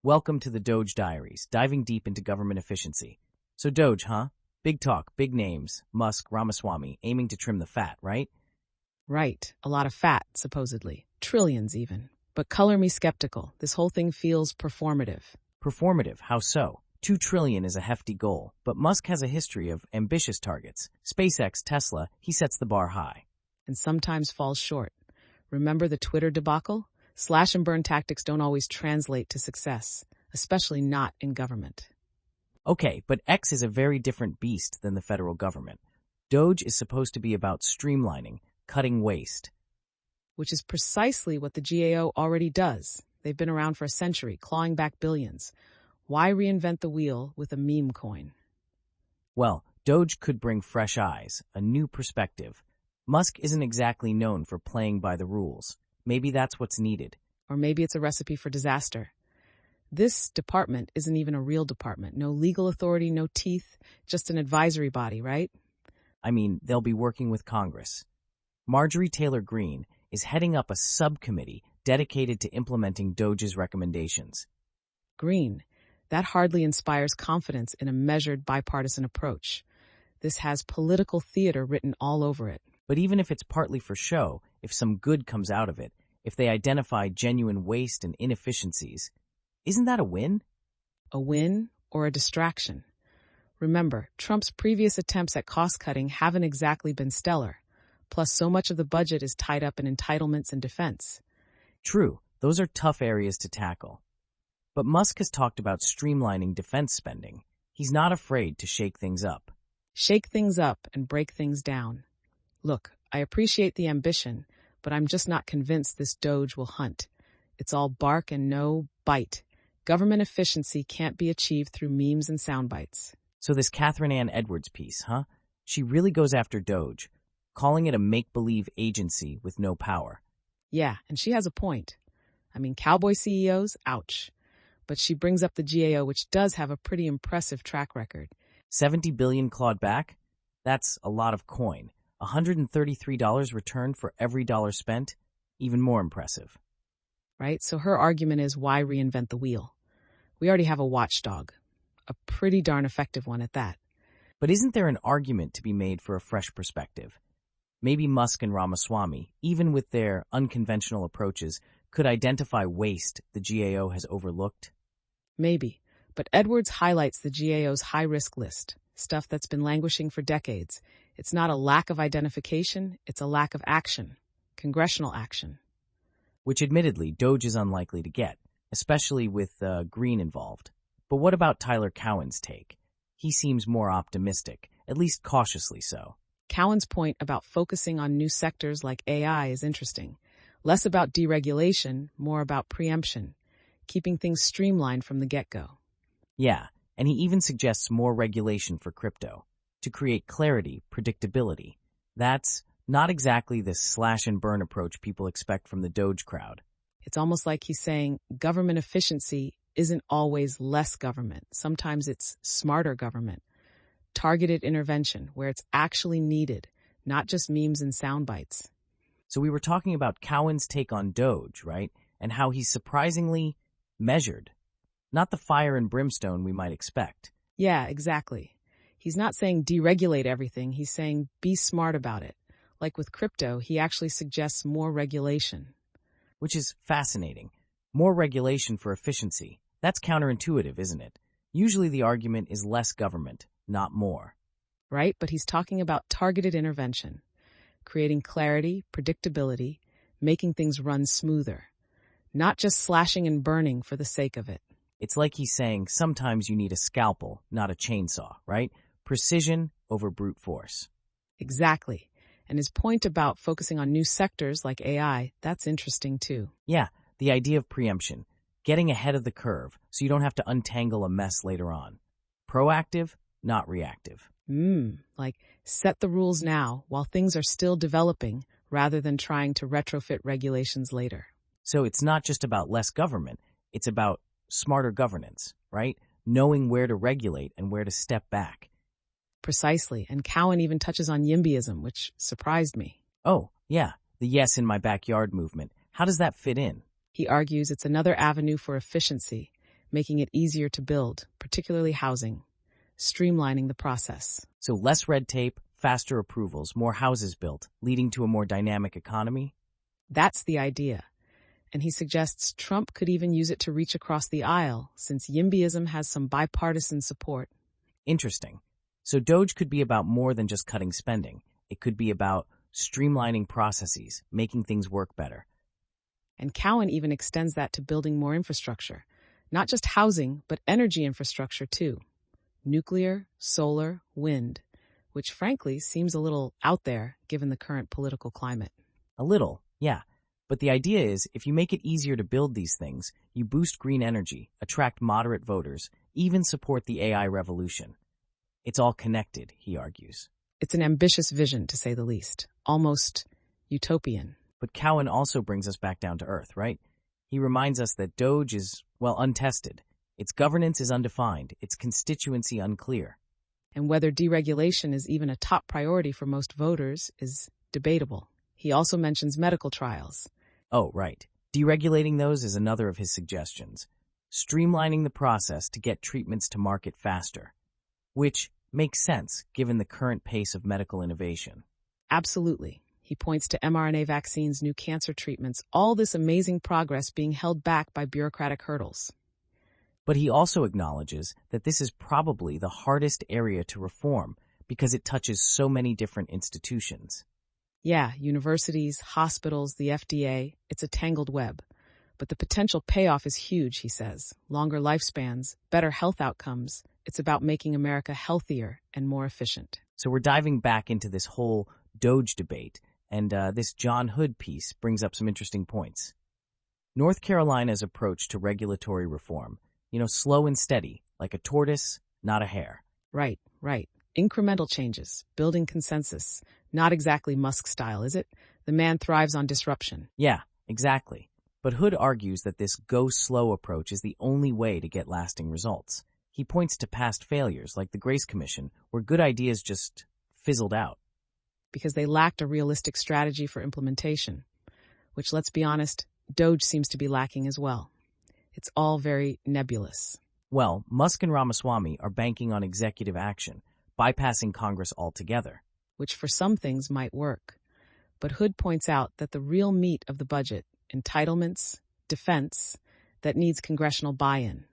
Welcome to the DOGE Diaries, diving deep into government efficiency. So DOGE, huh? Big talk, big names, Musk, Ramaswamy, aiming to trim the fat, right? Right. A lot of fat, supposedly. Trillions, even. But color me skeptical. This whole thing feels performative. Performative, how so? 2 trillion is a hefty goal, but Musk has a history of ambitious targets. SpaceX, Tesla, he sets the bar high. And sometimes falls short. Remember the Twitter debacle? Slash and burn tactics don't always translate to success, especially not in government. Okay, but X is a very different beast than the federal government. DOGE is supposed to be about streamlining, cutting waste. Which is precisely what the GAO already does. They've been around for a century, clawing back billions. Why reinvent the wheel with a meme coin? Well, DOGE could bring fresh eyes, a new perspective. Musk isn't exactly known for playing by the rules. Maybe that's what's needed. Or maybe it's a recipe for disaster. This department isn't even a real department. No legal authority, no teeth, just an advisory body, right? I mean, they'll be working with Congress. Marjorie Taylor Greene is heading up a subcommittee dedicated to implementing DOGE's recommendations. Green. That hardly inspires confidence in a measured bipartisan approach. This has political theater written all over it. But even if it's partly for show, if some good comes out of it, if they identify genuine waste and inefficiencies, isn't that a win? A win or a distraction? Remember, Trump's previous attempts at cost-cutting haven't exactly been stellar. Plus, so much of the budget is tied up in entitlements and defense. True, those are tough areas to tackle. But Musk has talked about streamlining defense spending. He's not afraid to shake things up. Shake things up and break things down. Look, I appreciate the ambition, but I'm just not convinced this DOGE will hunt. It's all bark and no bite. Government efficiency can't be achieved through memes and sound bites. So this Catherine Ann Edwards piece, huh? She really goes after DOGE, calling it a make-believe agency with no power. Yeah, and she has a point. I mean, cowboy CEOs, ouch. But she brings up the GAO, which does have a pretty impressive track record. 70 billion clawed back? That's a lot of coin. $133 returned for every dollar spent? Even more impressive. Right? So her argument is, why reinvent the wheel? We already have a watchdog. A pretty darn effective one at that. But isn't there an argument to be made for a fresh perspective? Maybe Musk and Ramaswamy, even with their unconventional approaches, could identify waste the GAO has overlooked? Maybe. But Edwards highlights the GAO's high-risk list, stuff that's been languishing for decades. It's not a lack of identification, it's a lack of action. Congressional action. Which admittedly DOGE is unlikely to get, especially with Green involved. But what about Tyler Cowen's take? He seems more optimistic, at least cautiously so. Cowen's point about focusing on new sectors like AI is interesting. Less about deregulation, more about preemption, keeping things streamlined from the get-go. Yeah, and he even suggests more regulation for crypto, to create clarity, predictability. That's not exactly the slash-and-burn approach people expect from the DOGE crowd. It's almost like he's saying government efficiency isn't always less government. Sometimes it's smarter government. Targeted intervention, where it's actually needed, not just memes and sound bites. So we were talking about Cowen's take on DOGE, right? And how he's surprisingly measured. Not the fire and brimstone we might expect. Yeah, exactly. He's not saying deregulate everything, he's saying be smart about it. Like with crypto, he actually suggests more regulation. Which is fascinating. More regulation for efficiency. That's counterintuitive, isn't it? Usually the argument is less government, not more. Right, but he's talking about targeted intervention. Creating clarity, predictability, making things run smoother. Not just slashing and burning for the sake of it. It's like he's saying sometimes you need a scalpel, not a chainsaw, right? Precision over brute force. Exactly. And his point about focusing on new sectors like AI, that's interesting too. Yeah, the idea of preemption. Getting ahead of the curve so you don't have to untangle a mess later on. Proactive, not reactive. Like set the rules now while things are still developing rather than trying to retrofit regulations later. So it's not just about less government, it's about smarter governance, right? Knowing where to regulate and where to step back. Precisely, and Cowen even touches on YIMBYism, which surprised me. Oh, yeah, the yes in my backyard movement. How does that fit in? He argues it's another avenue for efficiency, making it easier to build, particularly housing, streamlining the process. So less red tape, faster approvals, more houses built, leading to a more dynamic economy? That's the idea. And he suggests Trump could even use it to reach across the aisle, since YIMBYism has some bipartisan support. Interesting. So DOGE could be about more than just cutting spending. It could be about streamlining processes, making things work better. And Cowen even extends that to building more infrastructure. Not just housing, but energy infrastructure too. Nuclear, solar, wind, which frankly seems a little out there given the current political climate. A little, yeah. But the idea is, if you make it easier to build these things, you boost green energy, attract moderate voters, even support the AI revolution. It's all connected, he argues. It's an ambitious vision, to say the least. Almost utopian. But Cowen also brings us back down to earth, right? He reminds us that DOGE is, well, untested. Its governance is undefined, its constituency unclear. And whether deregulation is even a top priority for most voters is debatable. He also mentions medical trials. Oh, right. Deregulating those is another of his suggestions. Streamlining the process to get treatments to market faster. Which makes sense given the current pace of medical innovation. Absolutely. He points to mRNA vaccines, new cancer treatments, all this amazing progress being held back by bureaucratic hurdles. But he also acknowledges that this is probably the hardest area to reform because it touches so many different institutions. Yeah, universities, hospitals, the FDA, it's a tangled web. But the potential payoff is huge, he says. Longer lifespans, better health outcomes. It's about making America healthier and more efficient. So we're diving back into this whole DOGE debate, and this John Hood piece brings up some interesting points. North Carolina's approach to regulatory reform, slow and steady, like a tortoise, not a hare. Right. Incremental changes, building consensus. Not exactly Musk style, is it? The man thrives on disruption. Yeah, exactly. But Hood argues that this go-slow approach is the only way to get lasting results. He points to past failures, like the Grace Commission, where good ideas just fizzled out. Because they lacked a realistic strategy for implementation, which, let's be honest, DOGE seems to be lacking as well. It's all very nebulous. Well, Musk and Ramaswamy are banking on executive action, bypassing Congress altogether. Which for some things might work. But Hood points out that the real meat of the budget, entitlements, defense, that needs congressional buy-in.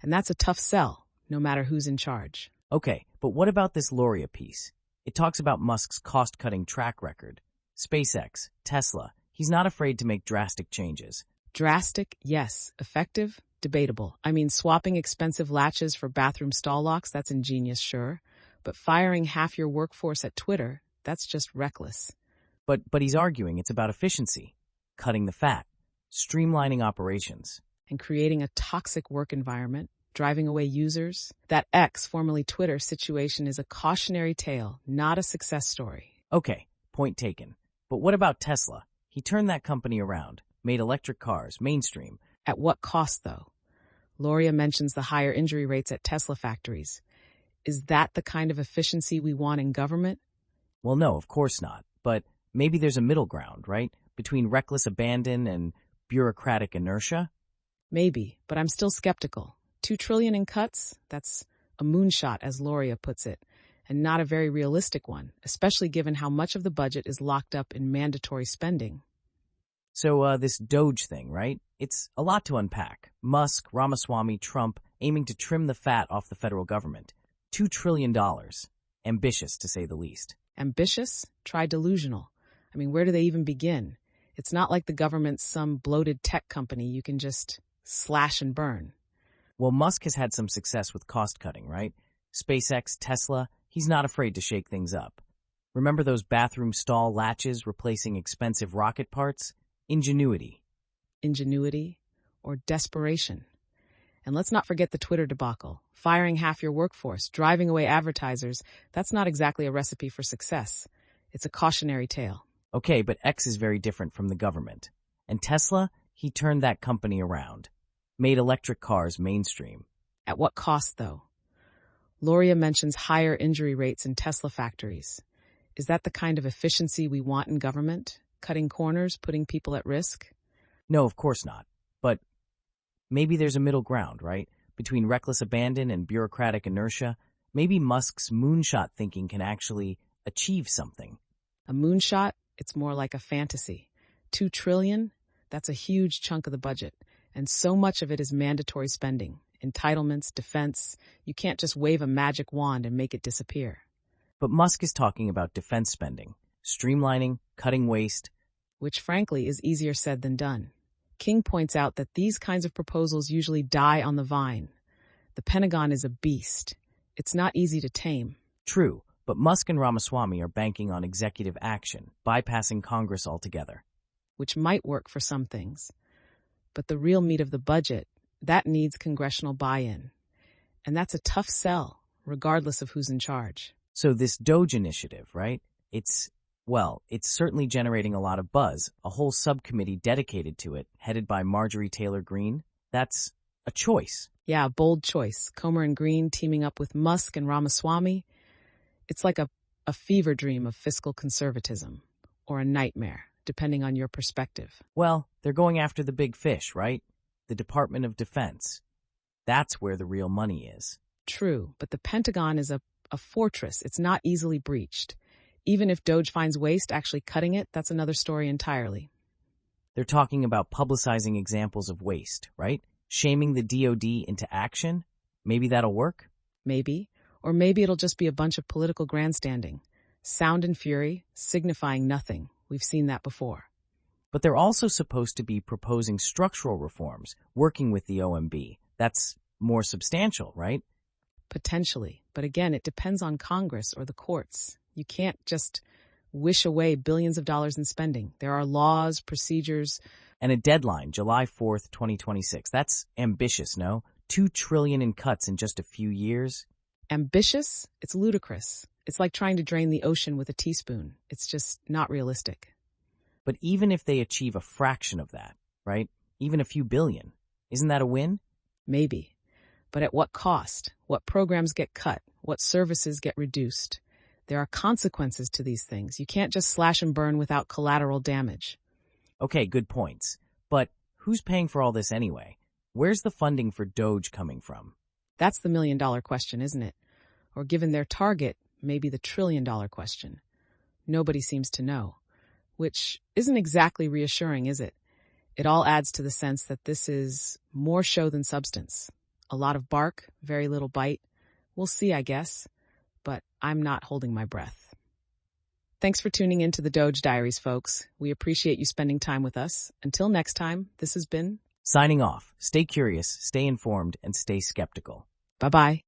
And that's a tough sell, no matter who's in charge. Okay, but what about this Loria piece? It talks about Musk's cost-cutting track record. SpaceX, Tesla, he's not afraid to make drastic changes. Drastic, yes. Effective, debatable. I mean, swapping expensive latches for bathroom stall locks, that's ingenious, sure. But firing half your workforce at Twitter, that's just reckless. But he's arguing it's about efficiency, cutting the fat, streamlining operations. And creating a toxic work environment, driving away users. That X, formerly Twitter, situation is a cautionary tale, not a success story. Okay, point taken. But what about Tesla? He turned that company around, made electric cars mainstream. At what cost, though? Loria mentions the higher injury rates at Tesla factories. Is that the kind of efficiency we want in government? Well, no, of course not. But maybe there's a middle ground, right? Between reckless abandon and bureaucratic inertia? Maybe, but I'm still skeptical. $2 trillion in cuts? That's a moonshot, as Loria puts it, and not a very realistic one, especially given how much of the budget is locked up in mandatory spending. So this DOGE thing, right? It's a lot to unpack. Musk, Ramaswamy, Trump aiming to trim the fat off the federal government. $2 trillion. Ambitious, to say the least. Ambitious? Try delusional. I mean, where do they even begin? It's not like the government's some bloated tech company you can just slash and burn. Well, Musk has had some success with cost-cutting, right? SpaceX, Tesla, he's not afraid to shake things up. Remember those bathroom stall latches replacing expensive rocket parts? Ingenuity. Ingenuity or desperation. And let's not forget the Twitter debacle. Firing half your workforce, driving away advertisers, that's not exactly a recipe for success. It's a cautionary tale. Okay, but X is very different from the government. And Tesla, he turned that company around. Made electric cars mainstream. At what cost, though? Loria mentions higher injury rates in Tesla factories. Is that the kind of efficiency we want in government? Cutting corners, putting people at risk? No, of course not. But Maybe there's a middle ground, right? Between reckless abandon and bureaucratic inertia. Maybe Musk's moonshot thinking can actually achieve something. A moonshot? It's more like a fantasy. 2 trillion? That's a huge chunk of the budget. And so much of it is mandatory spending. Entitlements, defense. You can't just wave a magic wand and make it disappear. But Musk is talking about defense spending, streamlining, cutting waste. Which frankly is easier said than done. King points out that these kinds of proposals usually die on the vine. The Pentagon is a beast. It's not easy to tame. True, but Musk and Ramaswamy are banking on executive action, bypassing Congress altogether. Which might work for some things. But the real meat of the budget, that needs congressional buy-in. And that's a tough sell, regardless of who's in charge. So this DOGE initiative, right? It's certainly generating a lot of buzz, a whole subcommittee dedicated to it, headed by Marjorie Taylor Greene. That's a choice. Yeah, a bold choice. Comer and Greene teaming up with Musk and Ramaswamy. It's like a fever dream of fiscal conservatism, or a nightmare, depending on your perspective. Well, they're going after the big fish, right? The Department of Defense. That's where the real money is. True, but the Pentagon is a fortress. It's not easily breached. Even if DOGE finds waste actually cutting it, that's another story entirely. They're talking about publicizing examples of waste, right? Shaming the DOD into action? Maybe that'll work? Maybe. Or maybe it'll just be a bunch of political grandstanding. Sound and fury, signifying nothing. We've seen that before. But they're also supposed to be proposing structural reforms, working with the OMB. That's more substantial, right? Potentially. But again, it depends on Congress or the courts. You can't just wish away billions of dollars in spending. There are laws, procedures. And a deadline, July 4th, 2026. That's ambitious, no? $2 trillion in cuts in just a few years? Ambitious? It's ludicrous. It's like trying to drain the ocean with a teaspoon. It's just not realistic. But even if they achieve a fraction of that, right? Even a few billion, isn't that a win? Maybe. But at what cost? What programs get cut? What services get reduced? There are consequences to these things. You can't just slash and burn without collateral damage. Okay, good points. But who's paying for all this anyway? Where's the funding for DOGE coming from? That's the million-dollar question, isn't it? Or given their target, maybe the trillion-dollar question. Nobody seems to know. Which isn't exactly reassuring, is it? It all adds to the sense that this is more show than substance. A lot of bark, very little bite. We'll see, I guess. But I'm not holding my breath. Thanks for tuning in to the DOGE Diaries, folks. We appreciate you spending time with us. Until next time, this has been... Signing off. Stay curious, stay informed, and stay skeptical. Bye-bye.